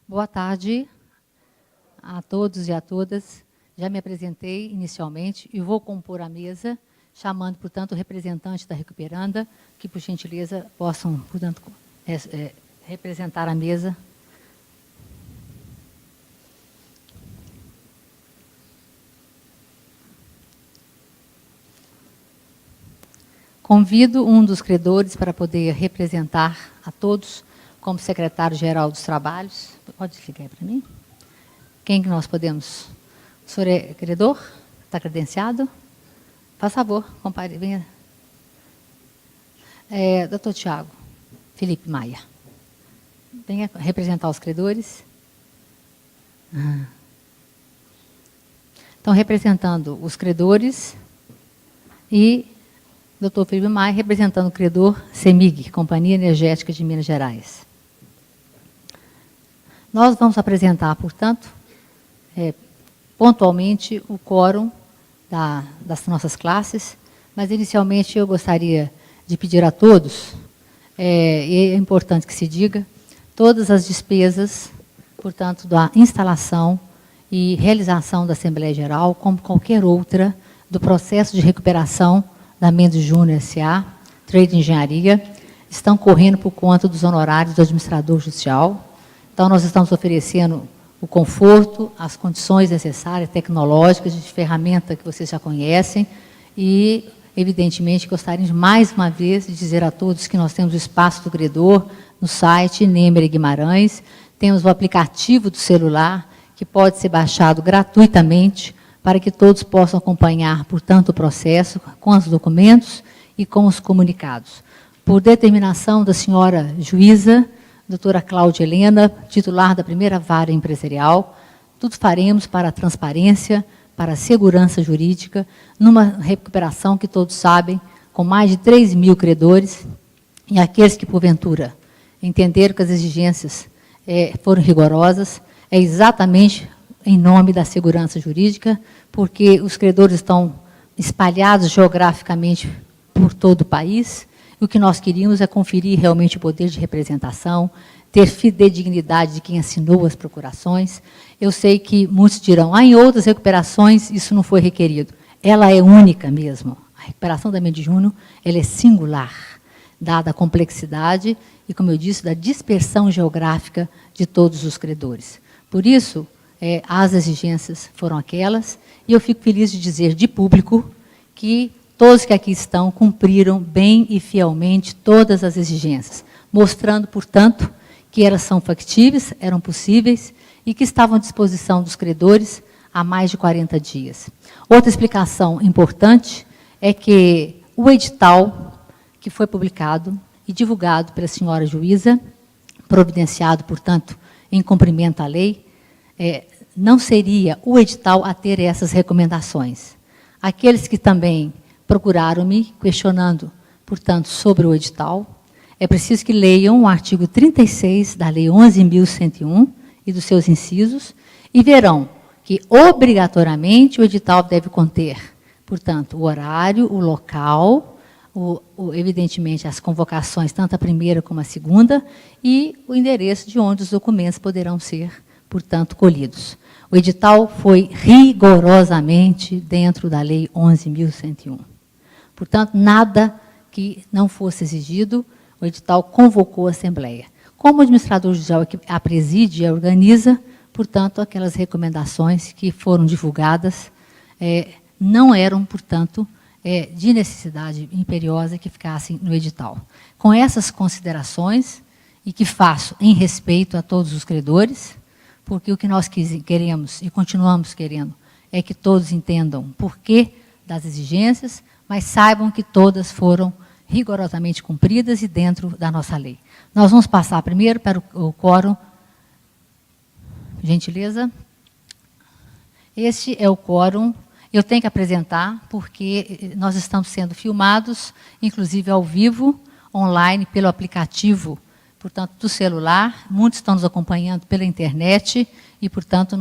Boa tarde a todos e a todas. Já me apresentei inicialmente e vou compor a mesa, chamando, portanto, o representante da Recuperanda, que, por gentileza, possam, portanto, representar a mesa. Convido um dos credores para poder representar a todos como secretário-geral dos trabalhos. Pode explicar aí para mim? Quem que nós podemos? O senhor é credor? Está credenciado? Faz favor, compare, venha. Doutor Tiago Felipe Maia. Venha representar os credores. Então, representando os credores e Dr. Felipe Maia, representando o credor CEMIG, Companhia Energética de Minas Gerais. Nós vamos apresentar, portanto, pontualmente o quórum das nossas classes, mas inicialmente eu gostaria de pedir a todos, e é importante que se diga, todas as despesas, portanto, da instalação e realização da Assembleia Geral, como qualquer outra, do processo de recuperação da Mendes Júnior S.A., Trade Engenharia, estão correndo por conta dos honorários do administrador judicial. Então, nós estamos oferecendo o conforto, as condições necessárias, tecnológicas, de ferramenta que vocês já conhecem e, evidentemente, gostaríamos mais uma vez de dizer a todos que nós temos o espaço do credor no site Nemer Guimarães, temos o aplicativo do celular, que pode ser baixado gratuitamente, para que todos possam acompanhar, portanto, o processo com os documentos e com os comunicados. Por determinação da senhora juíza, doutora Cláudia Helena, titular da primeira vara empresarial, tudo faremos para a transparência, para a segurança jurídica, numa recuperação que todos sabem, com mais de 3.000 credores, e aqueles que, porventura, entenderam que as exigências foram rigorosas, é exatamente em nome da segurança jurídica, porque os credores estão espalhados geograficamente por todo o país. O que nós queríamos é conferir realmente o poder de representação, ter fidedignidade de quem assinou as procurações. Eu sei que muitos dirão, em outras recuperações isso não foi requerido. Ela é única mesmo. A recuperação da Mendes Júnior, ela é singular, dada a complexidade e, como eu disse, da dispersão geográfica de todos os credores. Por isso, as exigências foram aquelas, e eu fico feliz de dizer de público que todos que aqui estão cumpriram bem e fielmente todas as exigências, mostrando, portanto, que elas são factíveis, eram possíveis e que estavam à disposição dos credores há mais de 40 dias. Outra explicação importante é que o edital que foi publicado e divulgado pela senhora juíza, providenciado, portanto, em cumprimento à lei, não seria o edital a ter essas recomendações. Aqueles que também procuraram-me, questionando, portanto, sobre o edital, é preciso que leiam o artigo 36 da Lei 11.101 e dos seus incisos, e verão que, obrigatoriamente, o edital deve conter, portanto, o horário, o local, evidentemente, as convocações, tanto a primeira como a segunda, e o endereço de onde os documentos poderão ser, portanto, colhidos. O edital foi rigorosamente dentro da Lei 11.101. Portanto, nada que não fosse exigido, o edital convocou a Assembleia. Como o administrador judicial a preside e a organiza, portanto, aquelas recomendações que foram divulgadas não eram, portanto, de necessidade imperiosa que ficassem no edital. Com essas considerações, e que faço em respeito a todos os credores, porque o que nós queremos e continuamos querendo é que todos entendam o porquê das exigências, mas saibam que todas foram rigorosamente cumpridas e dentro da nossa lei. Nós vamos passar primeiro para o quórum. Gentileza. Este é o quórum. Eu tenho que apresentar, porque nós estamos sendo filmados, inclusive ao vivo, online, pelo aplicativo, portanto, do celular. Muitos estão nos acompanhando pela internet e, portanto,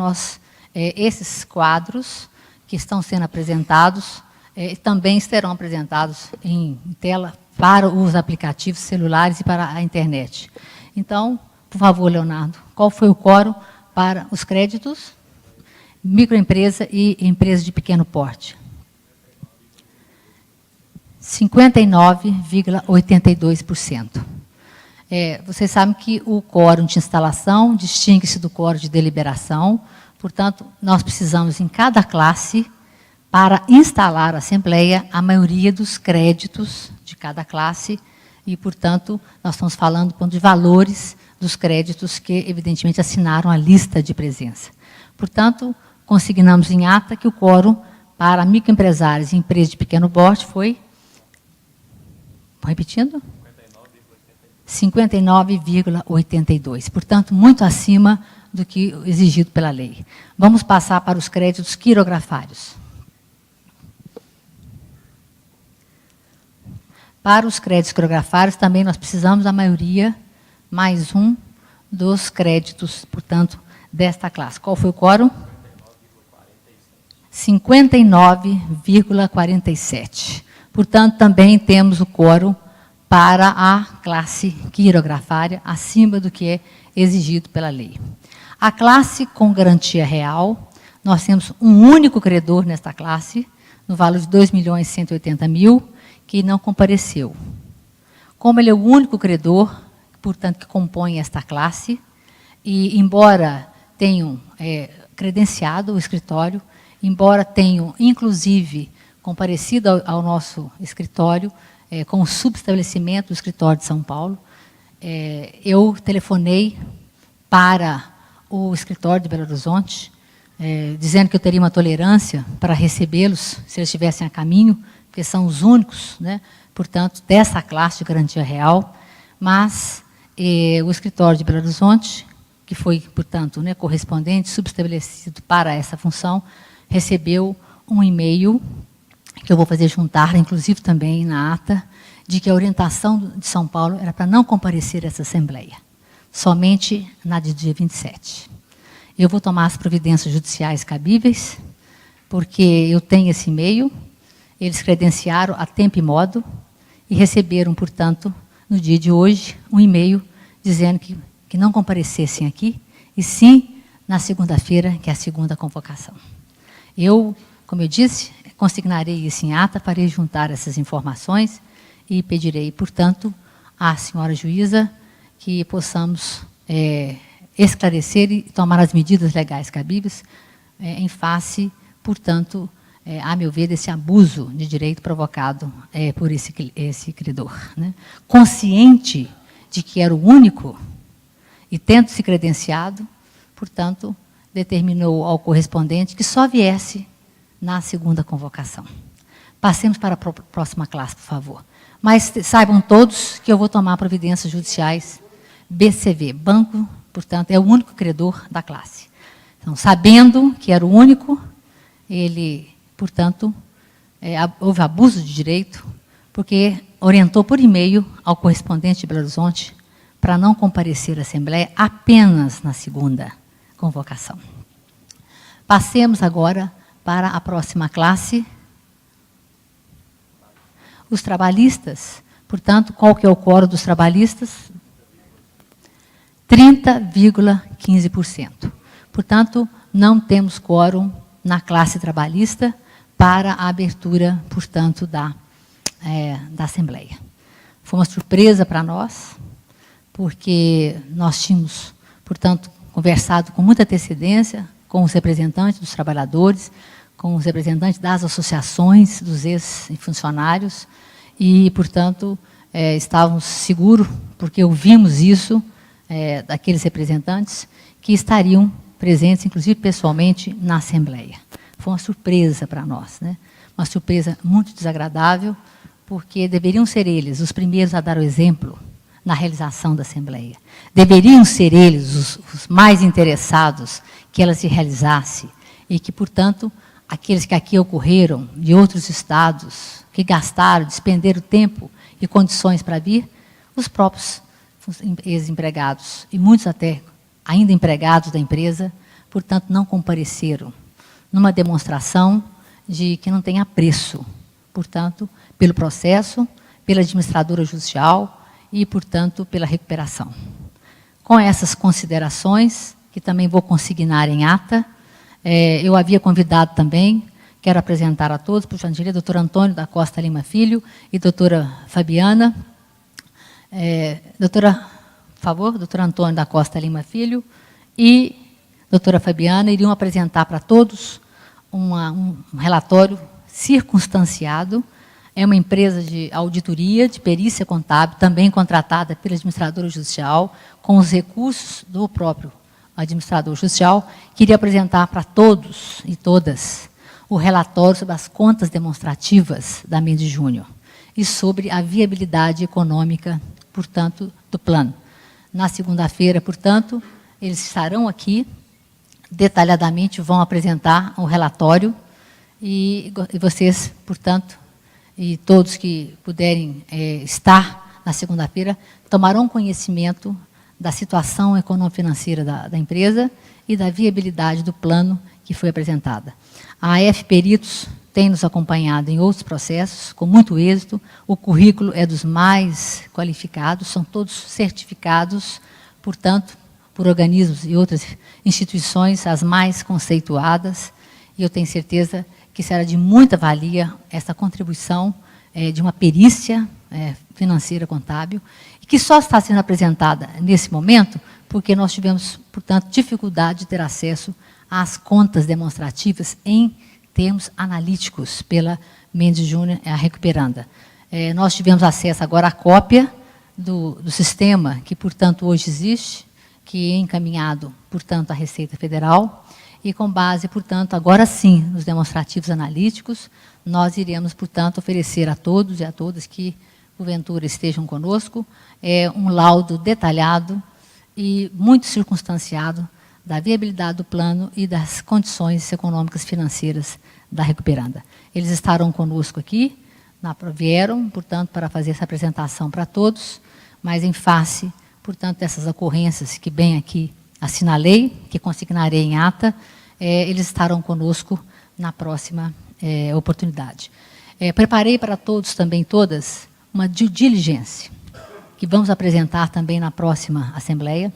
esses quadros que estão sendo apresentados também serão apresentados em tela para os aplicativos celulares e para a internet. Então, Por favor, Leonardo, qual foi o quórum para os créditos, microempresa e empresa de pequeno porte? 59,82%. Vocês sabem que o quórum de instalação distingue-se do quórum de deliberação, portanto, nós precisamos, em cada classe, para instalar a Assembleia, a maioria dos créditos de cada classe, e, portanto, nós estamos falando de valores dos créditos que, evidentemente, assinaram a lista de presença. Portanto, consignamos em ata que o quórum para microempresários e empresas de pequeno porte foi... Repetindo? 59,82. Portanto, muito acima do que exigido pela lei. Vamos passar para os créditos quirografários. Para os créditos quirografários, também nós precisamos da maioria, mais um, dos créditos, portanto, desta classe. Qual foi o quórum? 59,47. Portanto, também temos o quórum para a classe quirografária, acima do que é exigido pela lei. A classe com garantia real, nós temos um único credor nesta classe, no valor de 2.180.000, que não compareceu. Como ele é o único credor, portanto, que compõe esta classe, e embora tenham credenciado o escritório, embora tenham, inclusive, comparecido ao nosso escritório, com o subestabelecimento do escritório de São Paulo, eu telefonei para o escritório de Belo Horizonte, dizendo que eu teria uma tolerância para recebê-los, se eles estivessem a caminho, porque são os únicos, né, portanto, dessa classe de garantia real, mas o escritório de Belo Horizonte, que foi, portanto, né, correspondente, subestabelecido para essa função, recebeu um e-mail, que eu vou fazer juntar, inclusive também na ata, de que a orientação de São Paulo era para não comparecer a essa Assembleia, somente na de dia 27. Eu vou tomar as providências judiciais cabíveis, porque eu tenho esse e-mail, eles credenciaram a tempo e modo e receberam, portanto, no dia de hoje, um e-mail dizendo que não comparecessem aqui, e sim na segunda-feira, que é a segunda convocação. Eu, como eu disse, consignarei isso em ata, farei juntar essas informações e pedirei, portanto, à senhora juíza que possamos esclarecer e tomar as medidas legais cabíveis em face, portanto, a meu ver, desse abuso de direito provocado por esse credor. Né? Consciente de que era o único e tendo se credenciado, portanto, determinou ao correspondente que só viesse na segunda convocação. Passemos para a próxima classe, por favor. Mas saibam todos que eu vou tomar providências judiciais BCV, banco, portanto, é o único credor da classe. Então, sabendo que era o único, ele, portanto, houve abuso de direito, porque orientou por e-mail ao correspondente de Belo Horizonte para não comparecer à Assembleia apenas na segunda convocação. Passemos agora para a próxima classe. Os trabalhistas, portanto, qual que é o quórum dos trabalhistas? 30,15%. Portanto, não temos quórum na classe trabalhista para a abertura, portanto, da Assembleia. Foi uma surpresa para nós, porque nós tínhamos, portanto, conversado com muita antecedência com os representantes dos trabalhadores, com os representantes das associações dos ex-funcionários e, portanto, estávamos seguros, porque ouvimos isso daqueles representantes que estariam presentes, inclusive pessoalmente, na Assembleia. Foi uma surpresa para nós, né? Uma surpresa muito desagradável, porque deveriam ser eles os primeiros a dar o exemplo na realização da Assembleia. Deveriam ser eles os mais interessados que ela se realizasse e que, portanto, aqueles que aqui ocorreram, de outros estados, que gastaram, despenderam tempo e condições para vir, os próprios ex-empregados, e muitos até ainda empregados da empresa, portanto, não compareceram numa demonstração de que não tem apreço, portanto, pelo processo, pela administradora judicial e, portanto, pela recuperação. Com essas considerações, que também vou consignar em ata, eu havia convidado também, quero apresentar a todos, por gentileza, doutor Antônio da Costa Lima Filho e doutora Fabiana. Por favor, doutor Antônio da Costa Lima Filho e doutora Fabiana iriam apresentar para todos um relatório circunstanciado. É uma empresa de auditoria, de perícia contábil, também contratada pela administradora judicial, com os recursos do próprio administrador judicial, que iria apresentar para todos e todas o relatório sobre as contas demonstrativas da Mendes Júnior e sobre a viabilidade econômica, portanto, do plano. Na segunda-feira, portanto, eles estarão aqui, detalhadamente vão apresentar o relatório e vocês, portanto, e todos que puderem estar na segunda-feira, tomarão conhecimento da situação econômico-financeira da empresa e da viabilidade do plano que foi apresentada. A AF Peritos tem nos acompanhado em outros processos, com muito êxito. O currículo é dos mais qualificados, são todos certificados, portanto, por organismos e outras instituições, as mais conceituadas, e eu tenho certeza que será de muita valia essa contribuição de uma perícia financeira contábil, e que só está sendo apresentada nesse momento porque nós tivemos, portanto, dificuldade de ter acesso às contas demonstrativas em termos analíticos pela Mendes Júnior, a Recuperanda. Nós tivemos acesso agora à cópia do sistema que, portanto, hoje existe, que é encaminhado, portanto, à Receita Federal, e com base, portanto, agora sim, nos demonstrativos analíticos, nós iremos, portanto, oferecer a todos e a todas que, porventura, estejam conosco, um laudo detalhado e muito circunstanciado da viabilidade do plano e das condições econômicas financeiras da Recuperanda. Eles estarão conosco aqui, vieram, portanto, para fazer essa apresentação para todos, mas em face, portanto, dessas ocorrências que bem aqui assinalei, que consignarei em ata, eles estarão conosco na próxima oportunidade. Preparei para todos, também todas, uma due diligence, que vamos apresentar também na próxima Assembleia.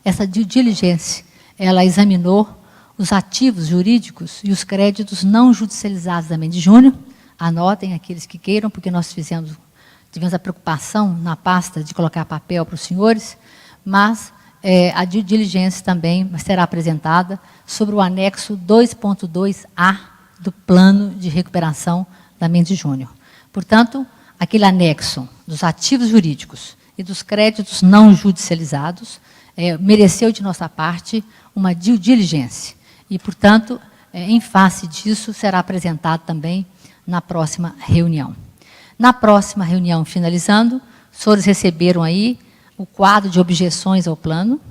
Essa due diligence, ela examinou os ativos jurídicos e os créditos não judicializados da Mendes Júnior. Anotem aqueles que queiram, porque nós tivemos a preocupação na pasta de colocar papel para os senhores, mas a due diligence também será apresentada sobre o anexo 2.2A do plano de recuperação da Mendes Júnior. Portanto, aquele anexo dos ativos jurídicos e dos créditos não judicializados mereceu de nossa parte uma due diligence e, portanto, em face disso, será apresentado também na próxima reunião. Na próxima reunião, finalizando, os senhores receberam aí o quadro de objeções ao plano,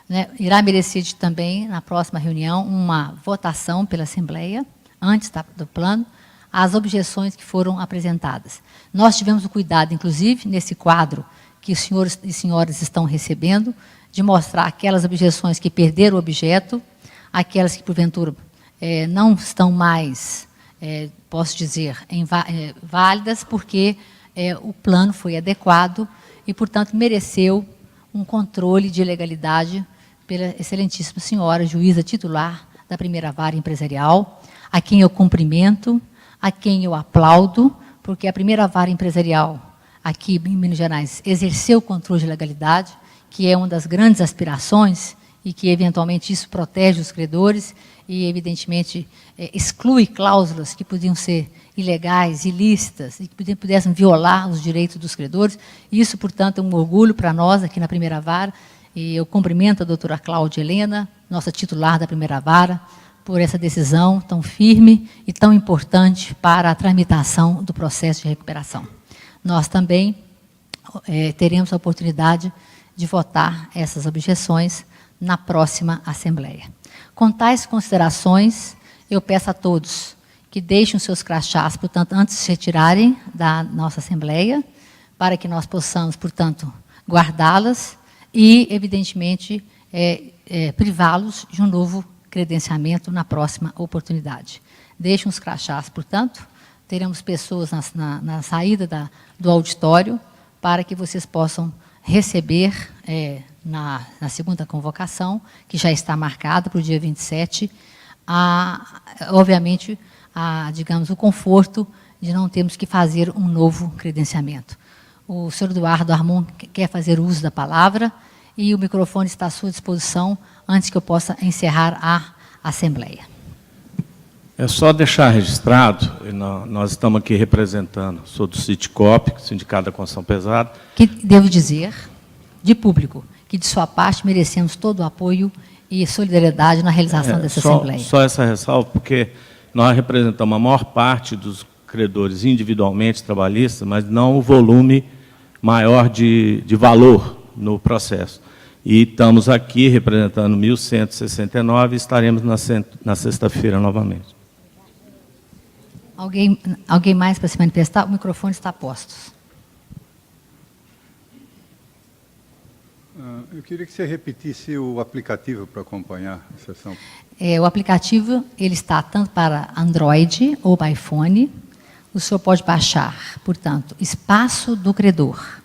né? Irá merecer também, na próxima reunião, uma votação pela Assembleia, antes do plano, as objeções que foram apresentadas. Nós tivemos o cuidado, inclusive, nesse quadro que os senhores e senhoras estão recebendo, de mostrar aquelas objeções que perderam o objeto, aquelas que, porventura, não estão mais, posso dizer, válidas, porque o plano foi adequado e, portanto, mereceu um controle de legalidade pela excelentíssima senhora juíza titular da primeira vara empresarial, a quem eu cumprimento, a quem eu aplaudo, porque a primeira vara empresarial aqui em Minas Gerais exerceu o controle de legalidade, que é uma das grandes aspirações e que, eventualmente, isso protege os credores e, evidentemente, exclui cláusulas que podiam ser ilegais, ilícitas, e que pudessem violar os direitos dos credores. Isso, portanto, é um orgulho para nós aqui na primeira vara, e eu cumprimento a doutora Cláudia Helena, nossa titular da primeira vara, por essa decisão tão firme e tão importante para a tramitação do processo de recuperação. Nós também teremos a oportunidade de votar essas objeções na próxima Assembleia. Com tais considerações, eu peço a todos que deixem os seus crachás, portanto, antes de se retirarem da nossa Assembleia, para que nós possamos, portanto, guardá-las e, evidentemente, privá-los de um novo credenciamento na próxima oportunidade. Deixem os crachás, portanto, teremos pessoas na saída do auditório para que vocês possam receber na segunda convocação, que já está marcada para o dia 27, obviamente, digamos, o conforto de não termos que fazer um novo credenciamento. O senhor Eduardo Armon quer fazer uso da palavra e o microfone está à sua disposição antes que eu possa encerrar a Assembleia. É só deixar registrado, nós estamos aqui representando, sou do Citicop, Sindicato da Construção Pesada. Que devo dizer, de público, que de sua parte merecemos todo o apoio e solidariedade na realização dessa Assembleia. Só essa ressalva, porque nós representamos a maior parte dos credores individualmente trabalhistas, mas não o volume maior de valor no processo. E estamos aqui representando 1.169 e estaremos na sexta-feira novamente. Alguém mais para se manifestar? O microfone está a postos. Eu queria que você repetisse o aplicativo para acompanhar a sessão. O aplicativo ele está tanto para Android ou para iPhone. O senhor pode baixar, portanto, Espaço do Credor,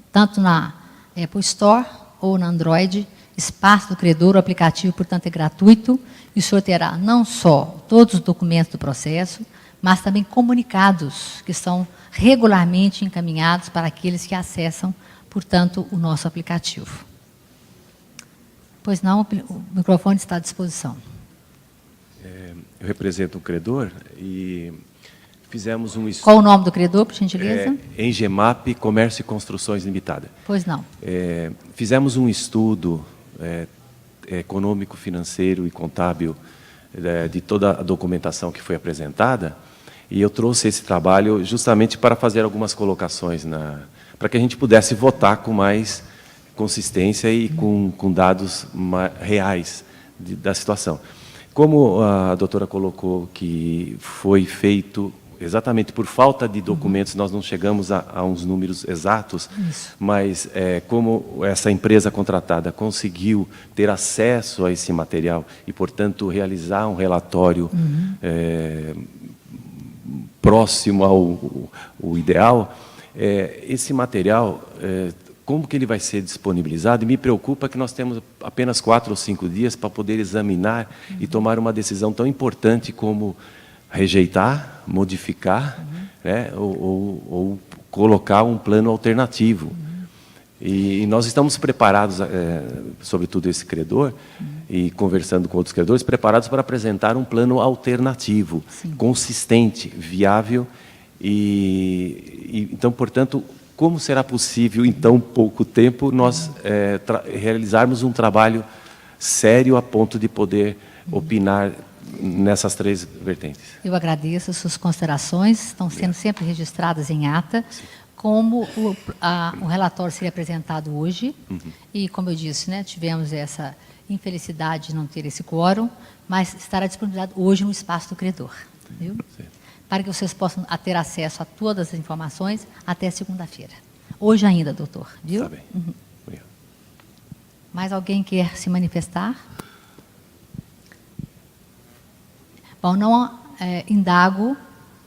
tanto na Apple Store ou na Android. Espaço do Credor, o aplicativo, portanto, é gratuito, e o senhor terá não só todos os documentos do processo, mas também comunicados que são regularmente encaminhados para aqueles que acessam, portanto, o nosso aplicativo. Pois não, o microfone está à disposição. Eu represento o credor e fizemos um estudo... Qual o nome do credor, por gentileza? Engemap Comércio e Construções Limitada. Pois não. Fizemos um estudo econômico, financeiro e contábil de toda a documentação que foi apresentada, e eu trouxe esse trabalho justamente para fazer algumas colocações, para que a gente pudesse votar com mais consistência e com dados reais da situação. Como a doutora colocou que foi feito exatamente por falta de documentos, nós não chegamos a uns números exatos, mas como essa empresa contratada conseguiu ter acesso a esse material e, portanto, realizar um relatório próximo ao ideal, esse material, como que ele vai ser disponibilizado? E me preocupa que nós temos apenas 4 ou 5 dias para poder examinar e tomar uma decisão tão importante como rejeitar, modificar, né, ou colocar um plano alternativo. E nós estamos preparados, sobretudo esse credor, e conversando com outros credores, preparados para apresentar um plano alternativo, consistente, viável. Então, portanto, como será possível, em tão pouco tempo, nós realizarmos um trabalho sério a ponto de poder opinar nessas 3 vertentes? Eu agradeço as suas considerações, estão sendo sempre registradas em ata. Como o relatório seria apresentado hoje, e como eu disse, né, tivemos essa infelicidade de não ter esse quórum, mas estará disponibilizado hoje no Espaço do Credor, viu? Para que vocês possam ter acesso a todas as informações até segunda-feira. Hoje ainda, doutor, viu? Está bem. Obrigado. Mais alguém quer se manifestar? Bom, não indago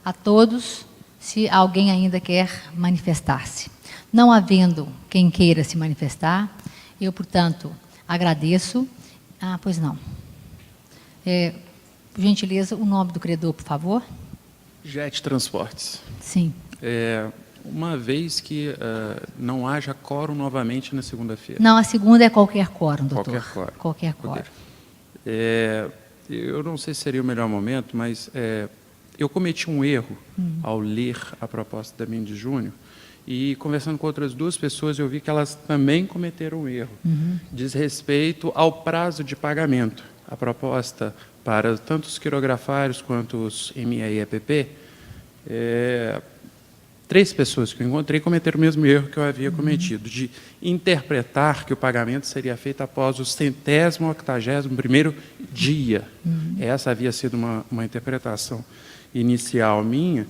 a todos se alguém ainda quer manifestar-se. Não havendo quem queira se manifestar, eu, portanto, agradeço. Pois não. Por gentileza, o nome do credor, por favor. Jet Transportes. Sim. Uma vez que não haja quórum novamente na segunda-feira. Não, a segunda é qualquer quórum, doutor. Qualquer quórum. Qualquer quórum. Eu não sei se seria o melhor momento, mas eu cometi um erro ao ler a proposta da Mendes Júnior, e conversando com outras 2 pessoas, eu vi que elas também cometeram um erro. Diz respeito ao prazo de pagamento. A proposta para tanto os quirografários quanto os ME e EPP, 3 pessoas que eu encontrei cometeram o mesmo erro que eu havia cometido, de interpretar que o pagamento seria feito após o 181º dia. Essa havia sido uma interpretação inicial minha,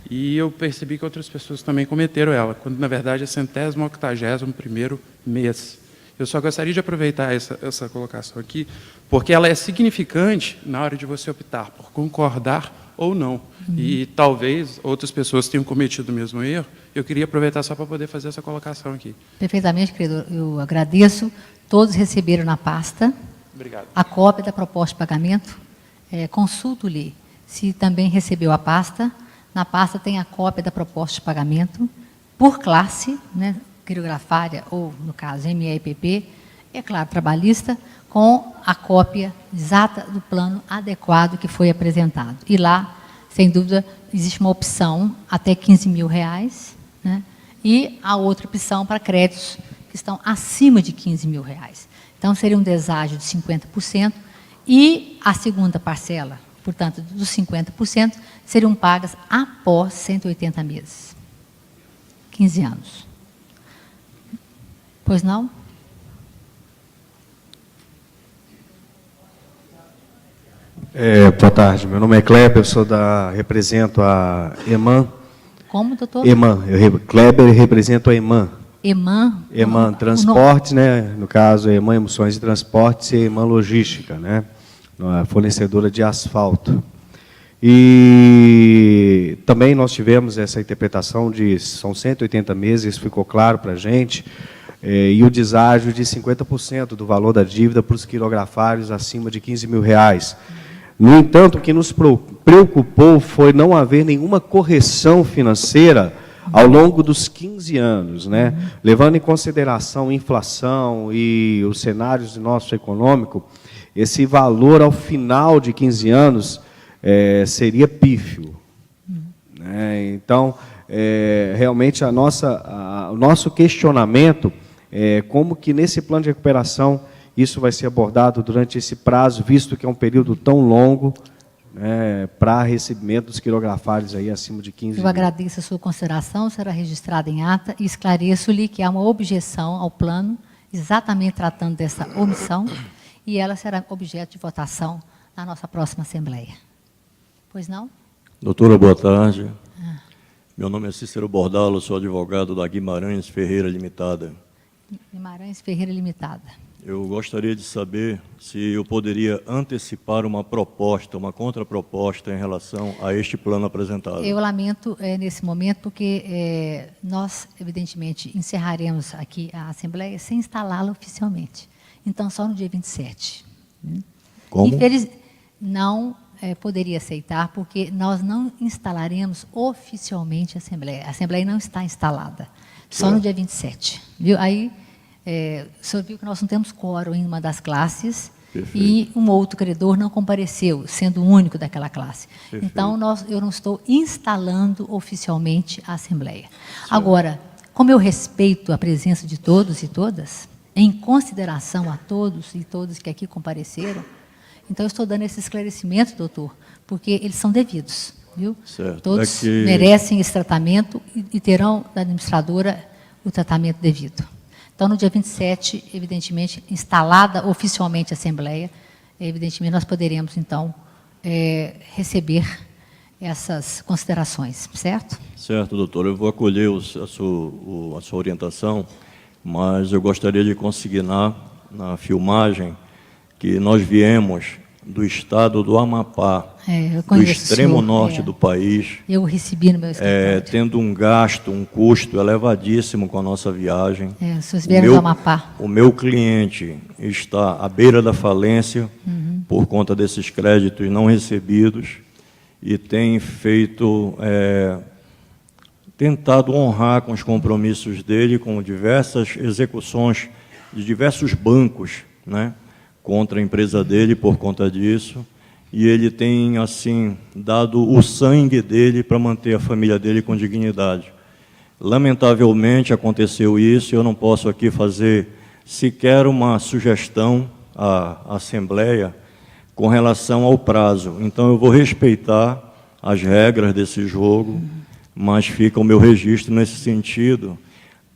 e eu percebi que outras pessoas também cometeram ela, quando, na verdade, é 181º mês. Eu só gostaria de aproveitar essa colocação aqui, porque ela é significante na hora de você optar por concordar ou não. E talvez outras pessoas tenham cometido o mesmo erro. Eu queria aproveitar só para poder fazer essa colocação aqui. Perfeitamente, querido. Eu agradeço Todos receberam na pasta Obrigado. a cópia da proposta de pagamento. Consulto-lhe se também recebeu a pasta. Na pasta tem a cópia da proposta de pagamento por classe, né, quirografária ou, no caso, MEPP, é claro, trabalhista, com a cópia exata do plano adequado que foi apresentado. E lá, sem dúvida, existe uma opção até R$15 mil, né, e a outra opção para créditos que estão acima de R$15 mil. Então, seria um deságio de 50%, e a segunda parcela, portanto, dos 50%, seriam pagas após 180 meses. 15 anos. Pois não? Boa tarde, meu nome é Kleber, represento a EMAN. Como, doutor? EMAN, Kleber, represento a EMAN. EMAN? EMAN Transportes, né? No caso, EMAN Emissões e Transportes e EMAN Logística, né? A fornecedora de asfalto. E também nós tivemos essa interpretação de são 180 meses, isso ficou claro para a gente, e o deságio de 50% do valor da dívida para os quirografários acima de R$15 mil. No entanto, o que nos preocupou foi não haver nenhuma correção financeira ao longo dos 15 anos, né? Levando em consideração a inflação e os cenários do nosso econômico, esse valor ao final de 15 anos seria pífio. Né? Então, realmente, o nosso questionamento é como que nesse plano de recuperação isso vai ser abordado durante esse prazo, visto que é um período tão longo, né, para recebimento dos quirografários aí acima de 15 mil. Eu agradeço a sua consideração, será registrada em ata, e esclareço-lhe que há uma objeção ao plano, exatamente tratando dessa omissão, e ela será objeto de votação na nossa próxima Assembleia. Pois não? Doutora, boa tarde. Meu nome é Cícero Bordalo, sou advogado da Guimarães Ferreira Limitada. Guimarães Ferreira Limitada. Eu gostaria de saber se eu poderia antecipar uma proposta, uma contraproposta em relação a este plano apresentado. Eu lamento nesse momento, porque nós, evidentemente, encerraremos aqui a Assembleia sem instalá-la oficialmente. Então, só no dia 27. Como? Não poderia aceitar, porque nós não instalaremos oficialmente a Assembleia. A Assembleia não está instalada. Só no dia 27. Viu? Aí, o senhor viu que nós não temos quórum em uma das classes. Perfeito. E um outro credor não compareceu, sendo o único daquela classe. Perfeito. Então, eu não estou instalando oficialmente a Assembleia. Certo. Agora, como eu respeito a presença de todos e todas, em consideração a todos e todas que aqui compareceram, então eu estou dando esse esclarecimento, doutor, porque eles são devidos. Viu? Certo. Todos merecem esse tratamento e terão da administradora o tratamento devido. Então, no dia 27, evidentemente, instalada oficialmente a Assembleia, evidentemente, nós poderemos, então, receber essas considerações, certo? Certo, doutor. Eu vou acolher a sua orientação, mas eu gostaria de consignar na filmagem que nós viemos do estado do Amapá, do extremo norte do país. Eu recebi no meu escritório. Tendo um gasto, um custo elevadíssimo com a nossa viagem. Vocês vieram do Amapá. O meu cliente está à beira da falência por conta desses créditos não recebidos e tem tentado honrar com os compromissos dele, com diversas execuções de diversos bancos, né, contra a empresa dele por conta disso, e ele tem, assim, dado o sangue dele para manter a família dele com dignidade. Lamentavelmente aconteceu isso, eu não posso aqui fazer sequer uma sugestão à Assembleia com relação ao prazo. Então, eu vou respeitar as regras desse jogo, mas fica o meu registro nesse sentido,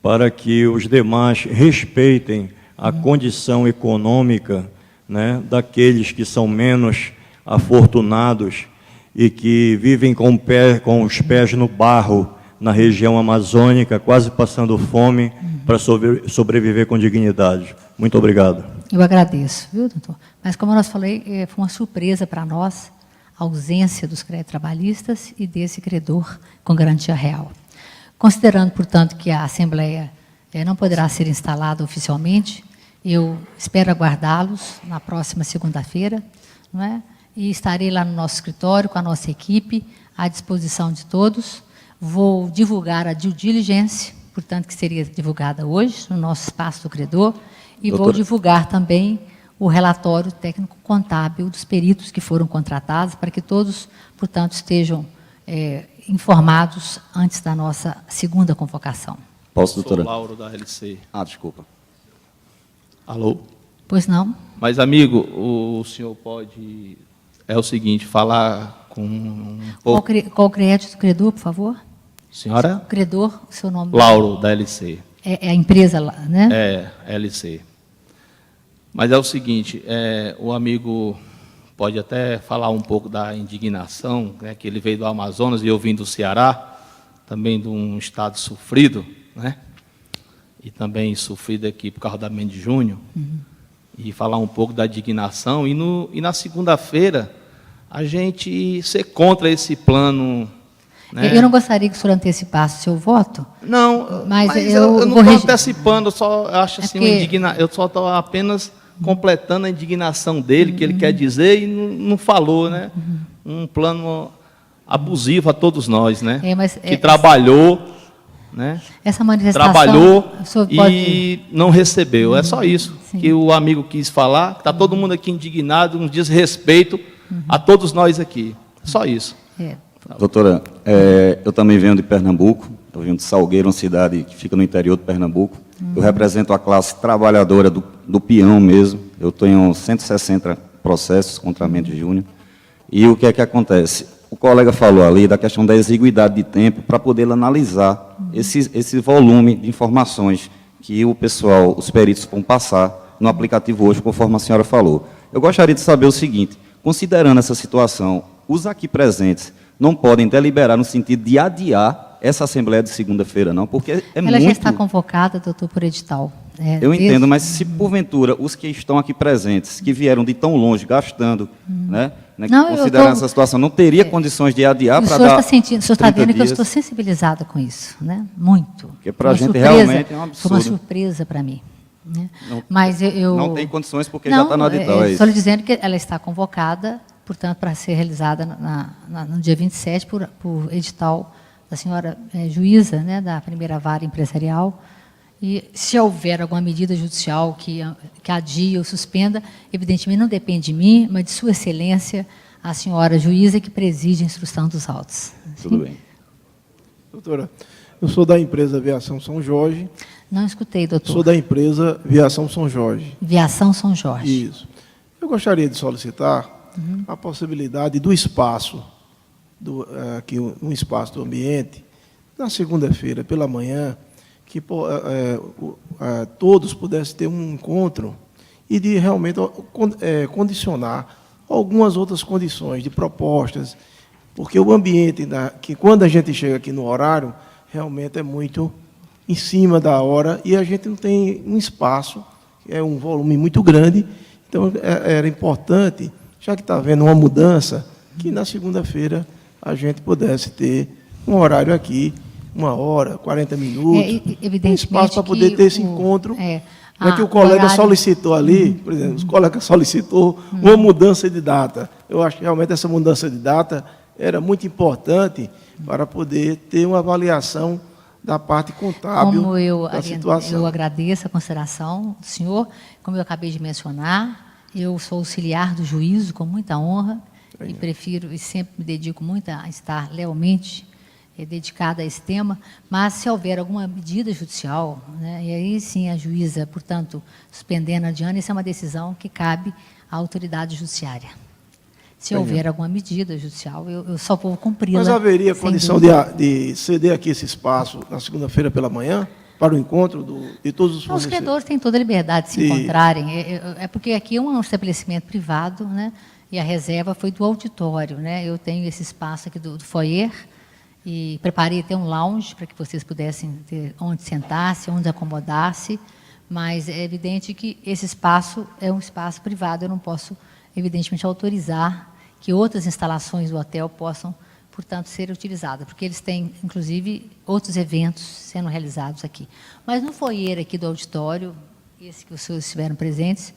para que os demais respeitem a condição econômica, né, daqueles que são menos afortunados e que vivem com os pés no barro na região amazônica, quase passando fome, para sobreviver com dignidade. Muito obrigado. Eu agradeço, viu, doutor? Mas, como nós falei, foi uma surpresa para nós a ausência dos créditos trabalhistas e desse credor com garantia real. Considerando, portanto, que a Assembleia não poderá ser instalada oficialmente, Eu espero aguardá-los na próxima segunda-feira, não é? E estarei lá no nosso escritório com a nossa equipe à disposição de todos. Vou divulgar a due diligence, portanto, que seria divulgada hoje no nosso espaço do credor, e vou divulgar também o relatório técnico contábil dos peritos que foram contratados, para que todos, portanto, estejam informados antes da nossa segunda convocação. Posso, doutora? Sou Lauro, da LC. Desculpa. Alô? Pois não? Mas, amigo, o senhor pode, é o seguinte, falar com um pouco... Qual o crédito do credor, por favor? Senhora? O credor, o seu nome? Lauro, da LC. É a empresa lá, né? É, LC. Mas é o seguinte, o amigo pode até falar um pouco da indignação, né, que ele veio do Amazonas e eu vim do Ceará, também de um estado sofrido, né? E também sofrido aqui por causa da Mendes Júnior, e falar um pouco da indignação, e na segunda-feira a gente ser contra esse plano, né? Eu não gostaria que o senhor antecipasse o seu voto. Não, mas eu não vou estou antecipando, eu só acho assim, porque... eu só estou apenas completando a indignação dele, que ele quer dizer, e não falou, né? Um plano abusivo a todos nós, né? Que trabalhou, né? Essa manifestação... Trabalhou pode... e não recebeu. É só isso Sim. que o amigo quis falar. Está todo mundo aqui indignado, um desrespeito a todos nós aqui. Só isso. Doutora, eu também venho de Pernambuco, eu venho de Salgueiro, uma cidade que fica no interior de Pernambuco. Eu represento a classe trabalhadora do peão mesmo. Eu tenho 160 processos contra a Mendes Júnior. E o que é que acontece? O colega falou ali da questão da exiguidade de tempo para poder analisar esse volume de informações que o pessoal, os peritos vão passar no aplicativo hoje, conforme a senhora falou. Eu gostaria de saber o seguinte, considerando essa situação, os aqui presentes não podem deliberar no sentido de adiar essa Assembleia de segunda-feira, não, porque Ela já está convocada, doutor, por edital. Eu entendo, mas se porventura os que estão aqui presentes, que vieram de tão longe, gastando, né, considerando essa situação, não teria condições de adiar para dar... O senhor está vendo que eu estou sensibilizada com isso, né? Muito. Porque para a gente realmente é um absurdo. Foi uma surpresa para mim. Né? Mas eu... Não tem condições porque já está no edital, Estou lhe dizendo que ela está convocada, portanto, para ser realizada no dia 27 por edital da senhora juíza, né, da primeira vara empresarial. E se houver alguma medida judicial que adie ou suspenda, evidentemente não depende de mim, mas de sua excelência, a senhora juíza que preside a instrução dos autos. Tudo bem. Doutora, eu sou da empresa Viação São Jorge. Não escutei, doutor. Sou da empresa Viação São Jorge. Viação São Jorge. Isso. Eu gostaria de solicitar a possibilidade do espaço, aqui um espaço do ambiente, na segunda-feira, pela manhã, que todos pudessem ter um encontro e de realmente condicionar algumas outras condições de propostas, porque o ambiente, que quando a gente chega aqui no horário, realmente é muito em cima da hora e a gente não tem um espaço, é um volume muito grande, então era importante, já que está havendo uma mudança, que na segunda-feira a gente pudesse ter um horário aqui, 1 hora, 40 minutos, um espaço para poder ter esse encontro. Não é que o colega solicitou ali, por exemplo, o colega solicitou uma mudança de data. Eu acho que realmente essa mudança de data era muito importante para poder ter uma avaliação da parte contábil da situação. Eu agradeço a consideração do senhor. Como eu acabei de mencionar, eu sou auxiliar do juízo com muita honra e prefiro e sempre me dedico muito a estar lealmente dedicada a esse tema, mas se houver alguma medida judicial, né, e aí sim a juíza, portanto, suspendendo a Diana, isso é uma decisão que cabe à autoridade judiciária. Se houver alguma medida judicial, eu só vou cumpri-la. Mas haveria condição de ceder aqui esse espaço na segunda-feira pela manhã, para o encontro de todos os fornecedores? Os credores têm toda a liberdade de se encontrarem. É porque aqui é um estabelecimento privado, né, e a reserva foi do auditório. Né, eu tenho esse espaço aqui do foyer, e preparei até um lounge para que vocês pudessem ter onde sentar-se, onde acomodar-se, mas é evidente que esse espaço é um espaço privado, eu não posso, evidentemente, autorizar que outras instalações do hotel possam, portanto, ser utilizadas, porque eles têm, inclusive, outros eventos sendo realizados aqui. Mas no foyer aqui do auditório, esse que os senhores estiveram presentes,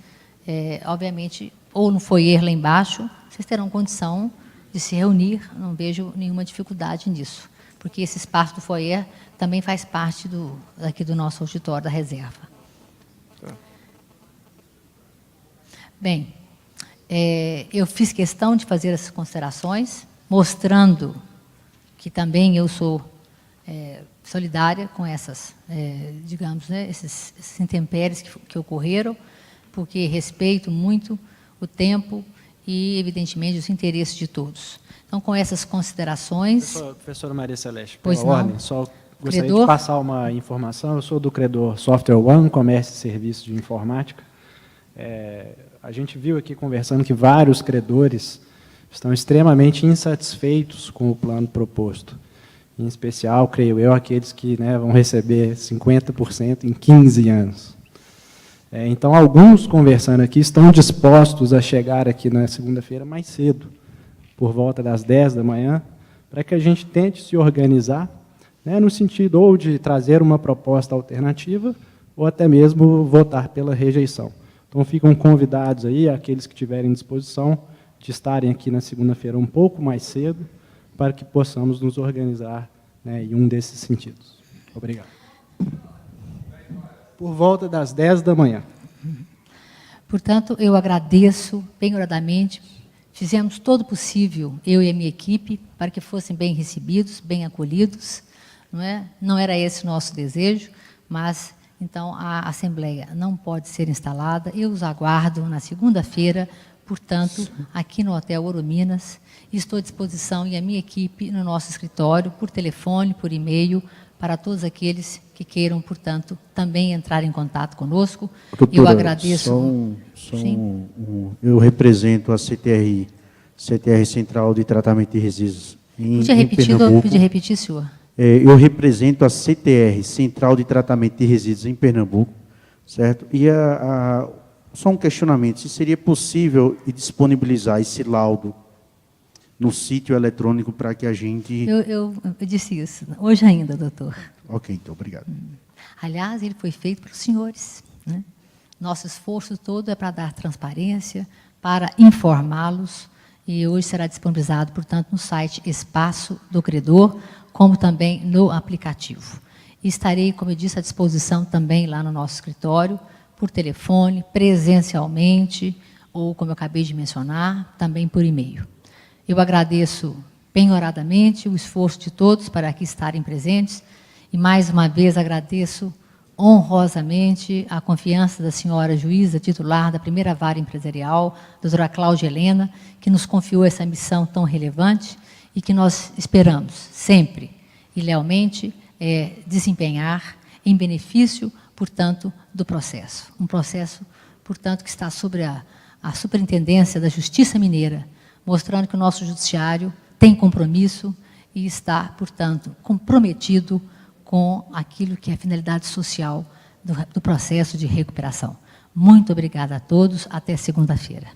obviamente, ou no foyer lá embaixo, vocês terão condição de se reunir, não vejo nenhuma dificuldade nisso, porque esse espaço do foyer também faz parte aqui do nosso auditório da reserva. Tá. Bem, eu fiz questão de fazer essas considerações, mostrando que também eu sou solidária com essas, digamos, né, esses intempéries que ocorreram, porque respeito muito o tempo e, evidentemente, os interesses de todos. Então, com essas considerações... Professora Maria Celeste, pois pela não. ordem, só gostaria Credor? de passar uma informação. Eu sou do Credor Software One, Comércio e Serviços de Informática. A gente viu aqui conversando que vários credores estão extremamente insatisfeitos com o plano proposto. Em especial, creio eu, aqueles que, né, vão receber 50% em 15 anos. Então, alguns conversando aqui estão dispostos a chegar aqui na segunda-feira mais cedo, por volta das 10 da manhã, para que a gente tente se organizar, né, no sentido ou de trazer uma proposta alternativa, ou até mesmo votar pela rejeição. Então, ficam convidados aí, aqueles que tiverem disposição, de estarem aqui na segunda-feira um pouco mais cedo, para que possamos nos organizar, né, em um desses sentidos. Obrigado. Por volta das 10 da manhã. Portanto, eu agradeço penhoradamente. Fizemos todo o possível, eu e a minha equipe, para que fossem bem recebidos, bem acolhidos. Não é? Não era esse o nosso desejo, mas, então, a Assembleia não pode ser instalada. Eu os aguardo na segunda-feira, portanto, aqui no Hotel Ouro Minas. Estou à disposição e a minha equipe no nosso escritório, por telefone, por e-mail, para todos aqueles que queiram, portanto, também entrar em contato conosco. Doutora, eu agradeço. Eu represento a CTR Central de Tratamento de Resíduos em Pernambuco. Podia repetir, senhor? Eu represento a CTR Central de Tratamento de Resíduos em Pernambuco, certo? E só um questionamento: se seria possível disponibilizar esse laudo no sítio eletrônico para que a gente... Eu disse isso, hoje ainda, doutor. Ok, então, obrigado. Aliás, ele foi feito para os senhores, né? Nosso esforço todo é para dar transparência, para informá-los, e hoje será disponibilizado, portanto, no site Espaço do Credor, como também no aplicativo. E estarei, como eu disse, à disposição também lá no nosso escritório, por telefone, presencialmente, ou, como eu acabei de mencionar, também por e-mail. Eu agradeço penhoradamente o esforço de todos para aqui estarem presentes e, mais uma vez, agradeço honrosamente a confiança da senhora juíza titular da primeira vara empresarial, doutora Cláudia Helena, que nos confiou essa missão tão relevante e que nós esperamos sempre e lealmente desempenhar em benefício, portanto, do processo. Um processo, portanto, que está sobre a Superintendência da Justiça Mineira, mostrando que o nosso judiciário tem compromisso e está, portanto, comprometido com aquilo que é a finalidade social do processo de recuperação. Muito obrigada a todos. Até segunda-feira.